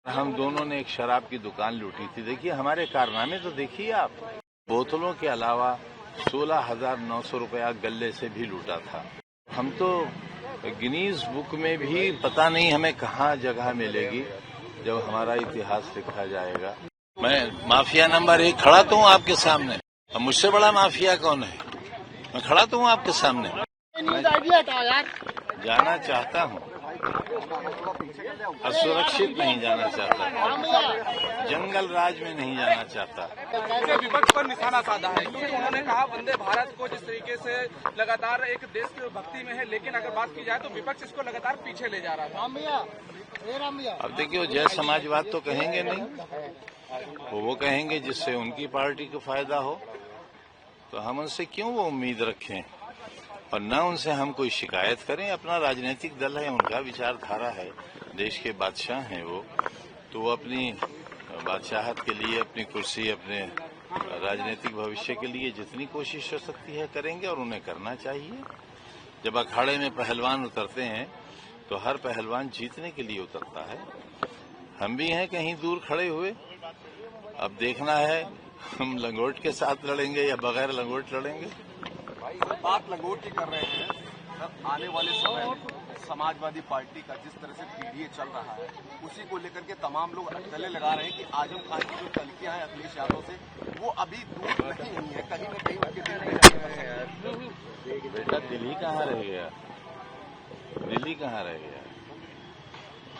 हम दोनों ने एक शराब की दुकान लूटी थी। देखिए हमारे कारनामे तो देखिए आप। बोतलों के अलावा 16,900 रुपया गल्ले से भी लूटा था। हम तो गिनीज बुक में भी पता नहीं हमें कहाँ जगह मिलेगी जब हमारा इतिहास लिखा जाएगा। मैं माफिया नंबर 1 खड़ा तो हूँ आपके सामने। अब मुझसे बड़ा माफिया कौन है? मैं खड़ा तो हूँ आपके सामने। मैं जाना चाहता हूँ, असुरक्षित नहीं जाना चाहता, जंगल राज में नहीं जाना चाहता। विपक्ष पर निशाना साधा है क्योंकि उन्होंने कहा वंदे भारत को जिस तरीके से लगातार एक देश की भक्ति में है, लेकिन अगर बात की जाए तो विपक्ष इसको लगातार पीछे ले जा रहा था। अब देखिए जय समाजवाद तो कहेंगे नहीं, वो कहेंगे जिससे उनकी पार्टी को फायदा हो, तो हम उनसे क्यों वो उम्मीद रखें और न उनसे हम कोई शिकायत करें। अपना राजनीतिक दल है, उनका विचारधारा है, देश के बादशाह हैं वो, तो वो अपनी बादशाहत के लिए, अपनी कुर्सी, अपने राजनीतिक भविष्य के लिए जितनी कोशिश हो सकती है करेंगे और उन्हें करना चाहिए। जब अखाड़े में पहलवान उतरते हैं तो हर पहलवान जीतने के लिए उतरता है। हम भी हैं कहीं दूर खड़े हुए, अब देखना है हम लंगोट के साथ लड़ेंगे या बगैर लंगोट लड़ेंगे। बात लंगोट की कर रहे हैं सर, आने वाले समय में समाजवादी पार्टी का जिस तरह से पीडीए चल रहा है उसी को लेकर के तमाम लोग गले लगा रहे हैं कि आजम खान की जो तलखियां हैं अखिलेश यादव से वो अभी दूर नहीं है, कहीं न कहीं उनके दिल में। बेटा दिल्ली कहाँ रह गया, दिल्ली कहाँ रह गया?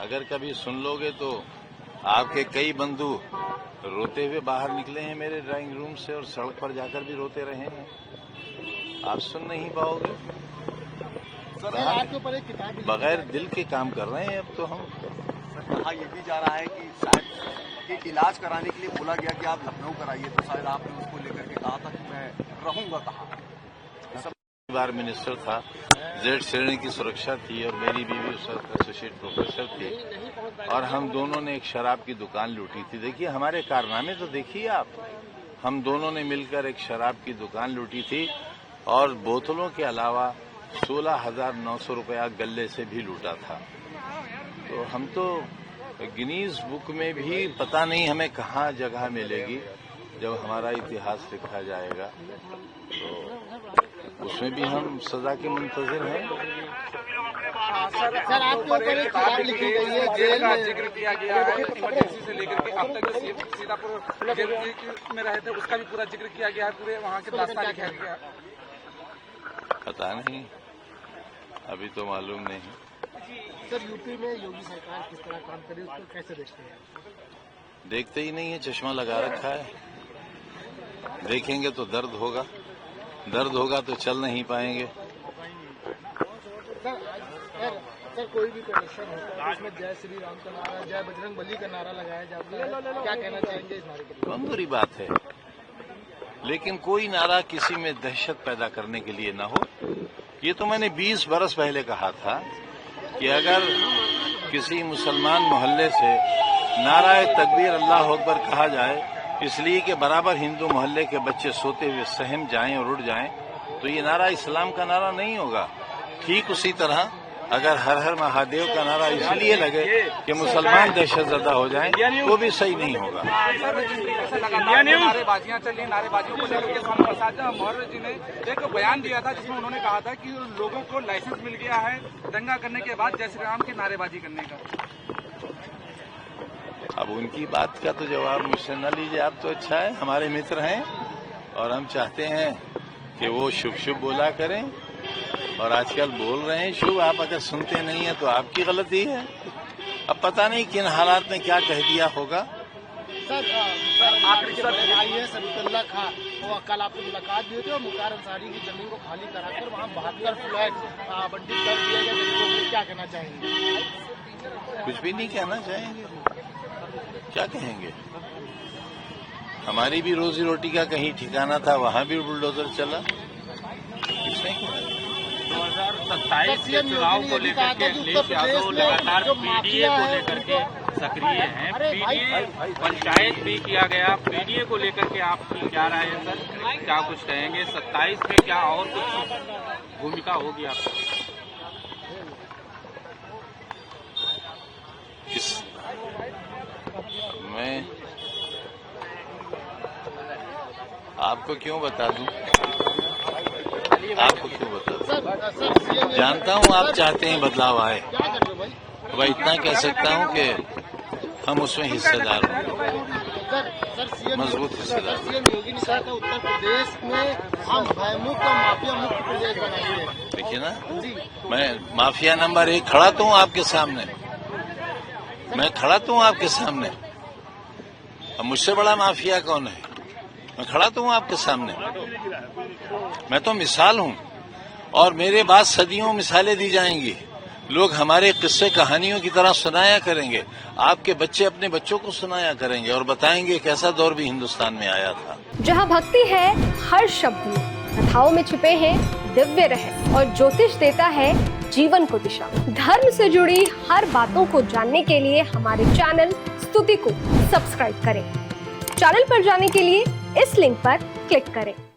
अगर कभी सुन लोगे तो आपके कई बंधु रोते हुए बाहर निकले हैं मेरे ड्राइंग रूम से और सड़क पर जाकर भी रोते रहे हैं। आप सुन नहीं पाओगे। बगैर दिल के काम कर रहे हैं अब तो हम। कहा यह भी जा रहा है कि शायद कि इलाज कराने के लिए बोला गया कि आप लखनऊ कराइए, तो शायद आपने उसको लेकर के कहा था कि मैं रहूंगा कहाँ। बार मिनिस्टर था, जेड श्रेणी की सुरक्षा थी और मेरी बीवी उस वक्त एसोसिएट प्रोफेसर थी और हम दोनों ने एक शराब की दुकान लूटी थी। देखिए हमारे कारनामे तो देखिए आप। हम दोनों ने मिलकर एक शराब की दुकान लूटी थी और बोतलों के अलावा 16,900 रुपया गल्ले से भी लूटा था। तो हम तो गिनीज बुक में भी पता नहीं हमें कहाँ जगह मिलेगी जब हमारा इतिहास लिखा जाएगा, तो उसमें भी हम सजा के मुंतजिर हैं। सर आपके ऊपर एक किताब लिखी गई है, जेल का जिक्र किया गया है, इमरजेंसी से लेकर के अब तक जो सीतापुर जेल में रहे थे उसका भी पूरा जिक्र किया गया है, पूरे वहाँ के दास्तान लिखा गया। पता नहीं, अभी तो मालूम नहीं। सर यूपी में योगी सरकार किस तरह काम करी उसको कैसे देखते हैं? देखते ही नहीं है, चश्मा लगा रखा है। देखेंगे तो दर्द होगा, दर्द होगा तो चल नहीं पाएंगे। सर कोई भी प्रदर्शन होता है उसमें जय श्री राम का नारा, जय बजरंग बली का नारा लगाया जाता है, क्या कहना चाहेंगे इस नारे के लिए? बहुत बुरी बात है, लेकिन कोई नारा किसी में दहशत पैदा करने के लिए ना हो। ये तो मैंने 20 बरस पहले कहा था कि अगर किसी मुसलमान मोहल्ले से नाराए तकबीर अल्लाह अकबर कहा जाए इसलिए कि बराबर हिंदू मोहल्ले के बच्चे सोते हुए सहम जाएं और उड़ जाएं, तो ये नारा इस्लाम का नारा नहीं होगा। ठीक उसी तरह अगर हर हर महादेव का नारा इसलिए लगे कि मुसलमान दहशतजदा हो जाएं, वो भी सही नहीं होगा। नारेबाजियां चली, नारेबाजियों को लेकर के स्वामी प्रसाद मौर्य जी ने एक बयान दिया था जिसमें उन्होंने कहा था कि लोगों को लाइसेंस मिल गया है दंगा करने के बाद जय श्री राम की नारेबाजी करने का। अब उनकी बात का तो जवाब मुझसे न लीजिए आप, तो अच्छा है, हमारे मित्र हैं और हम चाहते हैं कि वो शुभ शुभ बोला करें और आजकल बोल रहे हैं शुभ। आप अगर सुनते नहीं है तो आपकी गलती है। अब पता नहीं किन हालात में क्या कह दिया होगा। सर आखिरी आई है सबीतुल्लाह खां, वो कल आपको मुलाकात दिए थे और मुख्तार अंसारी की जमीन को खाली कराकर वहाँ 72 फ्लैट आवंटित कर दिया गया, क्या कहना चाहेंगे? कुछ भी नहीं कहना चाहेंगे, क्या कहेंगे? हमारी भी रोजी रोटी का कहीं ठिकाना था, वहाँ भी बुलडोजर चला। 2027 के चुनाव को लेकर के अखिलेश यादव लगातार पीडीए को लेकर के सक्रिय हैं। पीडीए पंचायत भी किया गया, पीडीए को लेकर के आपकी क्या राय है सर, क्या कुछ कहेंगे? 27 में क्या और कुछ भूमिका होगी आपकी? आपको क्यों बता दूं? आपको क्यों बता दूं? सर सीएम जानता हूं आप चाहते हैं बदलाव आए। क्या कर रहे हो भाई? भाई इतना कह सकता हूं कि हम उसमें हिस्सेदार हैं, सर सीएम मजबूत हिस्सेदार। सीएम योगी ने कहा था उत्तर प्रदेश में हम भयमुक्त और माफिया मुक्त प्रदेश बनाएंगे। देखिए ना, जी मैं माफिया नंबर 1 खड़ा तो हूं आपके सामने, मैं खड़ा तो हूं आपके सामने। अब मुझसे बड़ा माफिया कौन है? मैं खड़ा तो हूं आपके सामने, मैं तो मिसाल हूं और मेरे बाद सदियों मिसालें दी जाएंगी। लोग हमारे किस्से कहानियों की तरह सुनाया करेंगे, आपके बच्चे अपने बच्चों को सुनाया करेंगे और बताएंगे कैसा दौर भी हिंदुस्तान में आया था। जहां भक्ति है हर शब्द में, कथाओं में छिपे हैं दिव्य रहस्य और ज्योतिष देता है जीवन को दिशा। धर्म से जुड़ी हर बातों को जानने के लिए हमारे चैनल स्तुति को सब्सक्राइब करें। चैनल पर जाने के लिए इस लिंक पर क्लिक करें।